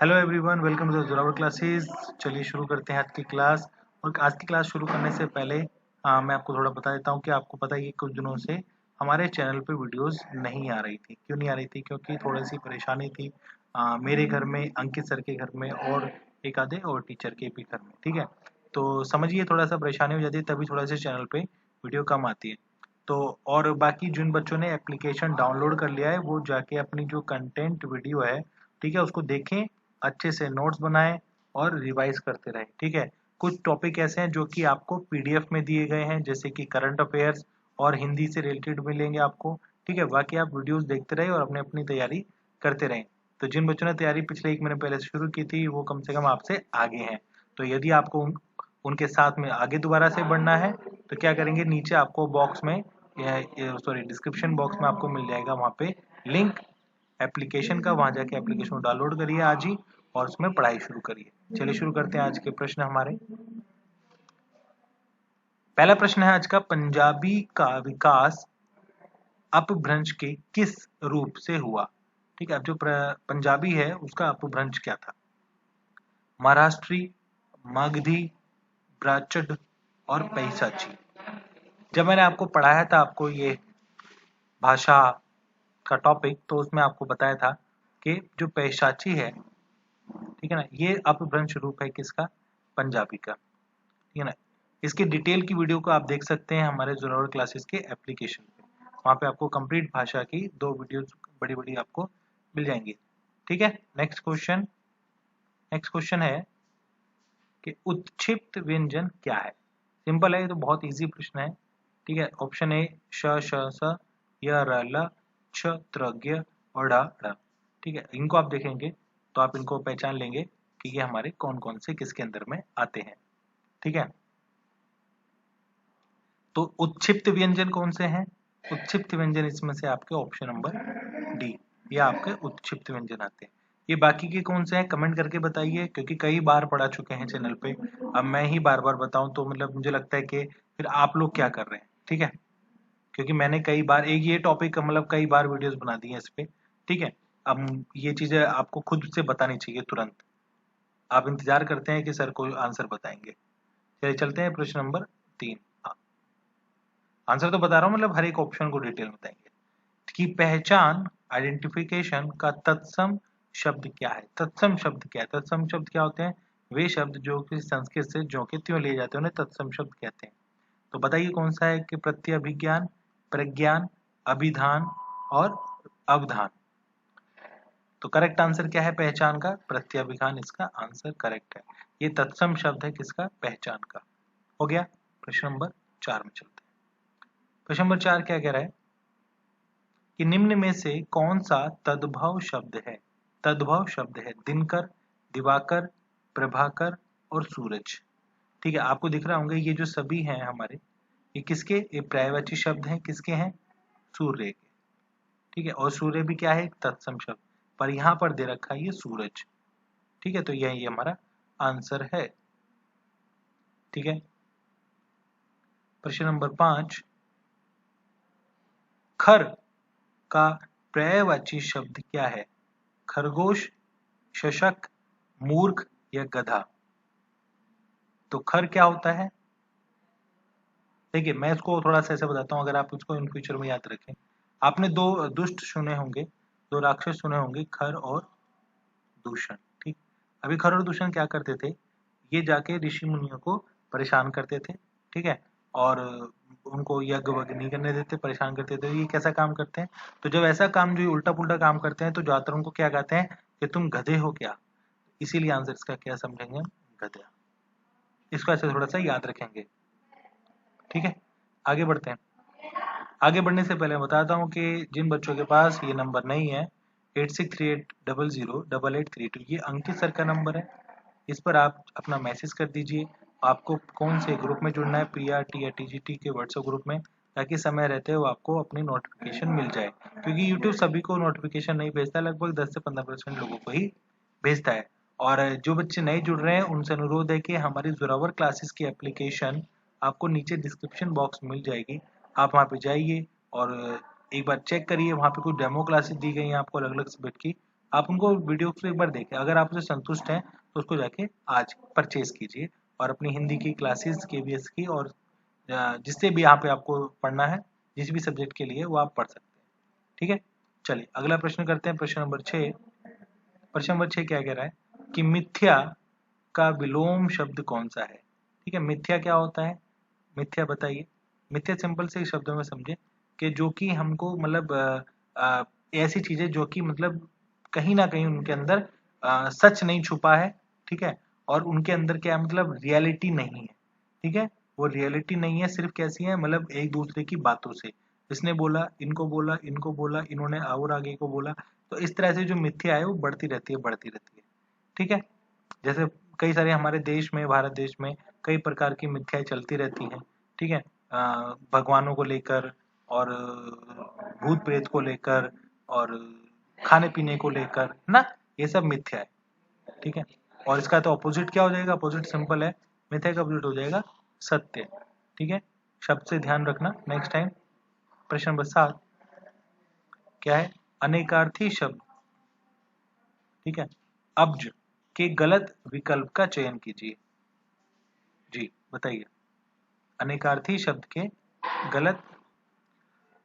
Hello everyone, welcome to Zorawar classes. चलिए शुरू करते हैं आज की क्लास। और आज की क्लास शुरू करने से पहले मैं आपको थोड़ा बता देता हूँ कि आपको पता है कि कुछ दिनों से हमारे चैनल पे वीडियोस नहीं आ रही थी। क्यों नहीं आ रही थी? क्योंकि थोड़ी सी परेशानी थी मेरे घर में, अंकित सर के घर में और एक आधे और टीचर के भी घर में। ठीक है, तो समझिए थोड़ा सा परेशानी हो जाती है, तभी थोड़ा सा चैनल पे वीडियो कम आती है। तो और बाकी जिन बच्चों ने एप्लीकेशन डाउनलोड कर लिया है वो जाके अपनी जो कंटेंट वीडियो है, ठीक है, उसको देखें, अच्छे से नोट्स बनाएं और रिवाइज करते रहें। ठीक है, कुछ टॉपिक ऐसे हैं जो कि आपको पीडीएफ में दिए गए हैं, जैसे कि करंट अफेयर्स और हिंदी से रिलेटेड मिलेंगे आपको। ठीक है, बाकी आप वीडियोस देखते रहे और अपने अपनी तैयारी करते रहें। तो जिन बच्चों ने तैयारी पिछले 1 महीने पहले से शुरू की थी वो कम से कम आपसे आगे हैं। तो यदि आपको उनके साथ में आगे दोबारा से बढ़ना है तो क्या करेंगे, नीचे आपको बॉक्स में डिस्क्रिप्शन बॉक्स में आपको मिल जाएगा वहाँ पे लिंक एप्लीकेशन का। वहां जाके एप्लीकेशन को डाउनलोड करिए आज ही और उसमें पढ़ाई शुरू करिए। चलिए शुरू करते हैं आज के प्रश्न हमारे। पहला प्रश्न है आज का, पंजाबी का विकास अपभ्रंश के किस रूप से हुआ? ठीक है, अब जो पंजाबी है उसका अपभ्रंश क्या था? महाराष्ट्री, मगधी, ब्राचड और पैसाची। जब मैंने आपको पढ़ाया था आपको ये भाषा का टॉपिक, तो उसमें आपको बताया था कि जो पैशाची है, ठीक है ना, ये अपभ्रंश रूप है किसका? पंजाबी का। ठीक है ना, इसकी डिटेल की वीडियो को आप देख सकते हैं हमारे जोरावर क्लासेस के एप्लीकेशन पे। वहाँ पे आपको कंप्लीट भाषा की 2 वीडियोस बड़ी बड़ी आपको मिल जाएंगी। ठीक है, नेक्स्ट क्वेश्चन है कि उत्क्षिप्त व्यंजन क्या है? सिंपल है, ये तो बहुत इजी प्रश्न है। ठीक है, ऑप्शन ए श श स, य र ल, छ त्र ज्ञ और ढ ढ। ठीक है, इनको आप देखेंगे तो आप इनको पहचान लेंगे कि ये हमारे कौन कौन से किसके अंदर में आते हैं। ठीक है, तो उत्क्षिप्त व्यंजन कौन से हैं? उत्क्षिप्त व्यंजन इसमें से आपके ऑप्शन नंबर डी, ये आपके उत्क्षिप्त व्यंजन आते हैं। ये बाकी के कौन से हैं कमेंट करके बताइए, क्योंकि कई बार पढ़ा चुके हैं चैनल पे। अब मैं ही बार बार बताऊं तो मतलब मुझे लगता है कि फिर आप लोग क्या कर रहे हैं। ठीक है, क्योंकि मैंने कई बार एक ये टॉपिक मतलब कई बार वीडियोस बना दी है इस पे। ठीक है, अब ये चीजें आपको खुद से बतानी चाहिए तुरंत। आप इंतजार करते हैं कि सर को आंसर बताएंगे। चलिए चलते हैं प्रश्न नंबर 3। आंसर तो बता रहा हूँ, मतलब हर एक ऑप्शन को डिटेल में बताएंगे। की पहचान, आइडेंटिफिकेशन का तत्सम शब्द क्या है? तत्सम शब्द क्या है? तत्सम शब्द क्या होते हैं? वे शब्द जो कि संस्कृत से जो के त्यों लिए जाते हैं उन्हें तत्सम शब्द कहते हैं। तो बताइए कौन सा है? कि प्रत्यभिज्ञान, प्रज्ञान, अभिधान और अवधान। तो करेक्ट आंसर क्या है पहचान का? प्रत्यभिज्ञान इसका आंसर करेक्ट है। ये तत्सम शब्द है किसका? पहचान का। हो गया। प्रश्न नंबर 4 में चलते हैं। प्रश्न नंबर 4 क्या कह रहा है कि निम्न में से कौन सा तद्भव शब्द है? तद्भव शब्द है दिनकर, दिवाकर, प्रभाकर और सूरज। ठीक है, आपको दिख रहा होंगे ये जो सभी हैं हमारे, ये किसके? ये पर्यायवाची शब्द हैं, किसके हैं? सूर्य के। ठीक है, और सूर्य भी क्या है? एक तत्सम शब्द, पर यहां पर दे रखा है ये सूरज। ठीक है, तो यही हमारा आंसर है। ठीक है, प्रश्न नंबर 5, खर का पर्यायवाची शब्द क्या है? खरगोश, शशक, मूर्ख या गधा। तो खर क्या होता है? देखिए मैं इसको थोड़ा सा ऐसे बताता हूँ, अगर आप इसको इन फ्यूचर में याद रखें। आपने 2 दुष्ट सुने होंगे, 2 राक्षस सुने होंगे, खर और दूषण। ठीक, अभी खर और दूषण क्या करते थे? ये जाके ऋषि मुनियों को परेशान करते थे। ठीक है, और उनको यज्ञ वज्ञ नहीं करने देते, परेशान करते थे। ये कैसा काम करते हैं? तो जब ऐसा काम जो उल्टा पुल्टा काम करते हैं तो ज्यादातर उनको क्या कहते हैं कि तुम गधे हो क्या। इसीलिए आंसर इसका क्या समझेंगे हम? गधा। इसको ऐसे थोड़ा सा याद रखेंगे। ठीक है, आगे बढ़ते हैं। आगे बढ़ने से पहले बताता हूँ कि जिन बच्चों के पास ये नंबर नहीं है 8638008832, ये अंकित सर का नंबर है। इस पर आप अपना मैसेज कर दीजिए आपको कौन से ग्रुप में जुड़ना है, पीआरटी या टीजीटी के व्हाट्सएप ग्रुप में, ताकि समय रहते हुए आपको अपनी नोटिफिकेशन मिल जाए। क्योंकि यूट्यूब सभी को नोटिफिकेशन नहीं भेजता, लगभग 10 से 15% लोगों को ही भेजता है। और जो बच्चे नए जुड़ रहे हैं उनसे अनुरोध है कि हमारी जोरावर क्लासेस की एप्लीकेशन आपको नीचे डिस्क्रिप्शन बॉक्स में मिल जाएगी। आप वहाँ पे जाइए और एक बार चेक करिए, वहाँ पे कुछ डेमो क्लासेस दी गई हैं आपको अलग अलग सब्जेक्ट की। आप उनको वीडियो को एक बार देखें, अगर आप उससे संतुष्ट हैं तो उसको जाके आज परचेज कीजिए और अपनी हिंदी की क्लासेस केवीएस की और जिससे भी यहाँ पे आपको पढ़ना है, जिस भी सब्जेक्ट के लिए वो आप पढ़ सकते हैं। ठीक है, चलिए अगला प्रश्न करते हैं। प्रश्न नंबर 6। प्रश्न नंबर 6 क्या कह रहा है कि मिथ्या का विलोम शब्द कौन सा है। ठीक है, मिथ्या क्या होता है, मिथ्या बताइए। मिथ्या सिंपल से शब्दों में समझे कि जो कि हमको मतलब ऐसी चीजें जो कि मतलब कहीं ना कहीं उनके अंदर सच नहीं छुपा है। ठीक है, और उनके अंदर क्या है, मतलब रियलिटी नहीं है। ठीक है, वो रियलिटी नहीं है, सिर्फ कैसी है, मतलब एक दूसरे की बातों से, इसने बोला, इनको बोला, इनको बोला, इन्होंने और आगे को बोला। तो इस तरह से जो मिथ्या है वो बढ़ती रहती है, बढ़ती रहती है। ठीक है, जैसे कई सारे हमारे देश में, भारत देश में कई प्रकार की मिथ्याएं चलती रहती हैं। ठीक है, भगवानों को लेकर और भूत प्रेत को लेकर और खाने पीने को लेकर ना, ये सब मिथ्या है। ठीक है, और इसका तो अपोजिट क्या हो जाएगा, अपोजिट सिंपल है, मिथ्या का अपोजिट हो जाएगा सत्य। ठीक है, शब्द से ध्यान रखना नेक्स्ट टाइम। प्रश्न नंबर 7 क्या है, अनेकार्थी शब्द। ठीक है, अब्ज के गलत विकल्प का चयन कीजिए। जी बताइए, अनेकार्थी शब्द के गलत।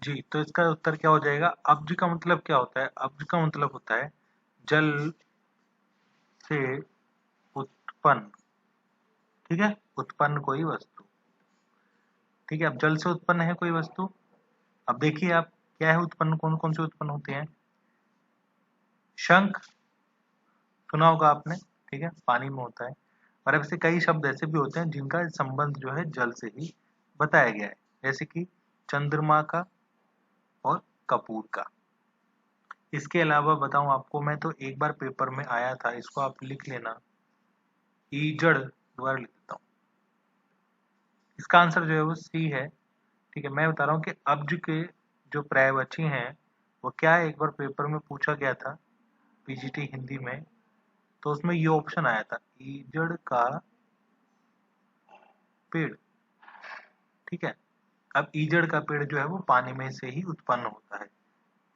जी, तो इसका उत्तर क्या हो जाएगा, अब्ज का मतलब क्या होता है, अब्ज का मतलब होता है जल से उत्पन्न। ठीक है, उत्पन्न कोई वस्तु। ठीक है, अब जल से उत्पन्न है कोई वस्तु। अब देखिए आप, क्या है उत्पन्न, कौन कौन से उत्पन्न होते हैं। शंख सुना होगा आपने। ठीक है, पानी में होता है। और ऐसे कई शब्द ऐसे भी होते हैं जिनका संबंध जो है जल से ही बताया गया है, जैसे कि चंद्रमा का और कपूर का। इसके अलावा बताऊं आपको, मैं तो एक बार पेपर में आया था, इसको आप लिख लेना, ईजड़, दोबारा लिख देता हूँ। इसका आंसर जो है वो सी है। ठीक है, मैं बता रहा हूँ कि अब्ज के जो पर्यायवाची हैं वो क्या है, एक बार पेपर में पूछा गया था पीजीटी हिंदी में, तो उसमें ये ऑप्शन आया था, ईजड़ का पेड़। ठीक है, अब ईजड़ का पेड़ जो है वो पानी में से ही उत्पन्न होता है।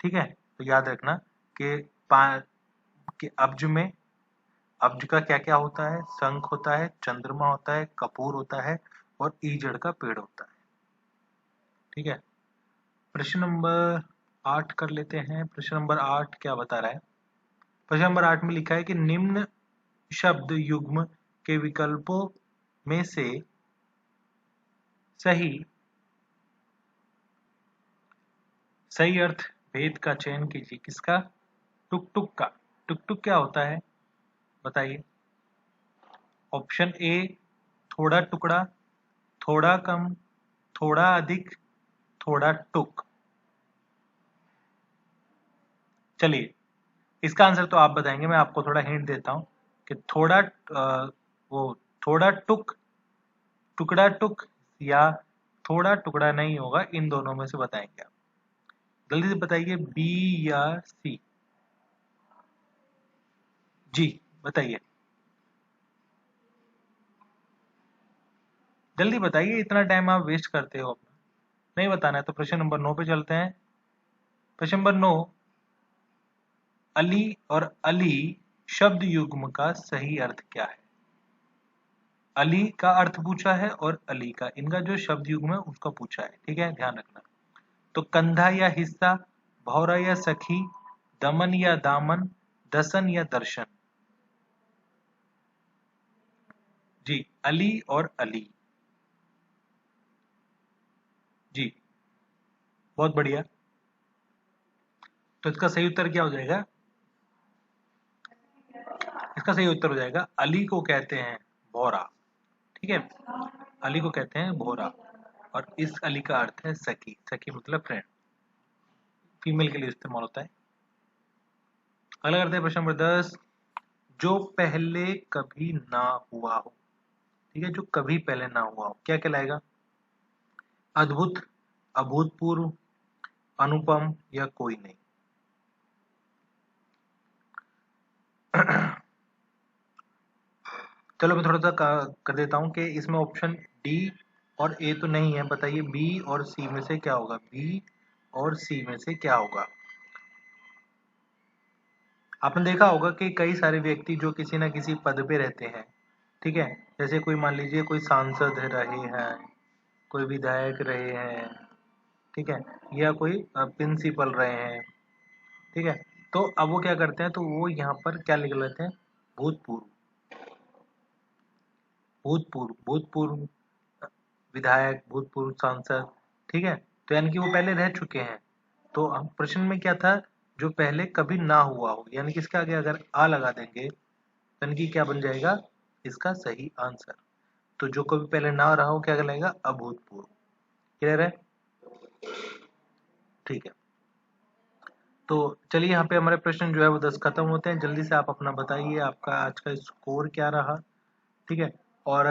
ठीक है, तो याद रखना कि कि अब्ज में, अब्ज का क्या क्या होता है, शंख होता है, चंद्रमा होता है, कपूर होता है और ईजड़ का पेड़ होता है। ठीक है, प्रश्न नंबर 8 कर लेते हैं। प्रश्न नंबर 8 क्या बता रहा है, प्रश्न नंबर 8 में लिखा है कि निम्न शब्द युग्म के विकल्पों में से सही सही अर्थ भेद का चयन कीजिए। किसका, टुक टुक का। टुक टुक क्या होता है बताइए। ऑप्शन ए थोड़ा टुकड़ा, थोड़ा कम, थोड़ा अधिक, थोड़ा टुक। चलिए, इसका आंसर तो आप बताएंगे, मैं आपको थोड़ा हिंट देता हूं कि थोड़ा वो थोड़ा टुक, टुकड़ा टुक, या थोड़ा टुकड़ा नहीं होगा, इन दोनों में से बताएंगे आप। जल्दी से बताइए, बी या सी। जी बताइए, जल्दी बताइए, इतना टाइम आप वेस्ट करते हो अपना। नहीं बताना है तो प्रश्न नंबर 9 पे चलते हैं। प्रश्न नंबर 9, अली और अली शब्द युग्म का सही अर्थ क्या है। अली का अर्थ पूछा है और अली का, इनका जो शब्द युग्म है उसका पूछा है। ठीक है, ध्यान रखना। तो कंधा या हिस्सा, भौरा या सखी, दमन या दामन, दसन या दर्शन। जी, अली और अली। जी, बहुत बढ़िया। तो इसका सही उत्तर क्या हो जाएगा, इसका सही उत्तर हो जाएगा, अली को कहते हैं भौरा। ठीक है, अली को कहते हैं भौरा, और इस अली का अर्थ है सखी। सखी मतलब फ्रेंड, फीमेल के लिए इस्तेमाल होता है। अगला करते हैं प्रश्न नंबर 10, जो पहले कभी ना हुआ हो। ठीक है, जो कभी पहले ना हुआ हो क्या कहलाएगा, अद्भुत, अभूतपूर्व, अनुपम या कोई नहीं। चलो मैं थोड़ा सा कर देता हूं कि इसमें ऑप्शन डी और ए तो नहीं है, बताइए बी और सी में से क्या होगा, बी और सी में से क्या होगा। आपने देखा होगा कि कई सारे व्यक्ति जो किसी ना किसी पद पे रहते हैं, ठीक है, जैसे कोई मान लीजिए कोई सांसद रहे हैं, कोई विधायक रहे हैं, ठीक है, या कोई प्रिंसिपल रहे हैं, ठीक है, तो अब वो क्या करते हैं, तो वो यहाँ पर क्या लिख लेते हैं, भूतपूर्व, भूतपूर्व, भूतपूर्व विधायक, भूतपूर्व सांसद, ठीक है, तो यानी कि वो पहले रह चुके हैं। तो हम प्रश्न में क्या था, जो पहले कभी ना हुआ हो, यानी कि इसके आगे अगर आ लगा देंगे, यानी कि क्या बन जाएगा इसका सही आंसर। तो जो कभी पहले ना रहा हो क्या कहलाएगा, अभूतपूर्व। क्लियर है? ठीक है, तो चलिए यहाँ पे हमारे प्रश्न जो है वो 10 खत्म होते हैं। जल्दी से आप अपना बताइए आपका आज का स्कोर क्या रहा, ठीक है। और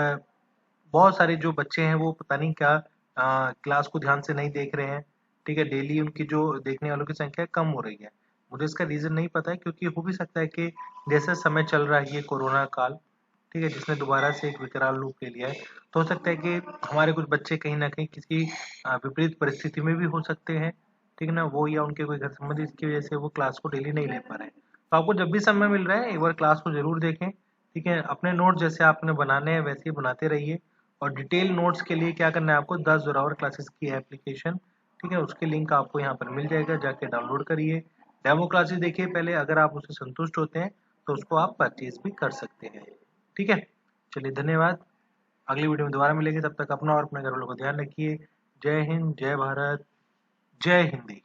बहुत सारे जो बच्चे हैं वो पता नहीं क्या क्लास को ध्यान से नहीं देख रहे हैं, ठीक है, डेली उनकी जो देखने वालों की संख्या कम हो रही है। मुझे इसका रीजन नहीं पता है, क्योंकि हो भी सकता है कि जैसे समय चल रहा है ये कोरोना काल, ठीक है, जिसने दोबारा से एक विकराल रूप ले लिया है, तो हो सकता है कि हमारे कुछ बच्चे कहीं ना कहीं किसी विपरीत परिस्थिति में भी हो सकते हैं, ठीक है ना, वो या उनके कोई घर संबंधी इसकी वजह से वो क्लास को डेली नहीं ले पा रहे हैं। तो आपको जब भी समय मिल रहा है एक बार क्लास को जरूर देखें, ठीक है, अपने नोट जैसे आपने बनाने हैं वैसे ही बनाते रहिए। और डिटेल नोट्स के लिए क्या करना है आपको, 10 जोरावर क्लासेस की एप्लीकेशन, ठीक है, उसके लिंक आपको यहाँ पर मिल जाएगा, जाके डाउनलोड करिए, डेमो क्लासेस देखिए पहले, अगर आप उससे संतुष्ट होते हैं तो उसको आप परचेज भी कर सकते हैं। ठीक है, चलिए धन्यवाद। अगली वीडियो में दोबारा मिलेंगे, तब तक अपना और अपने घर वालों का ध्यान रखिए। जय हिंद, जय भारत, जय हिंदी।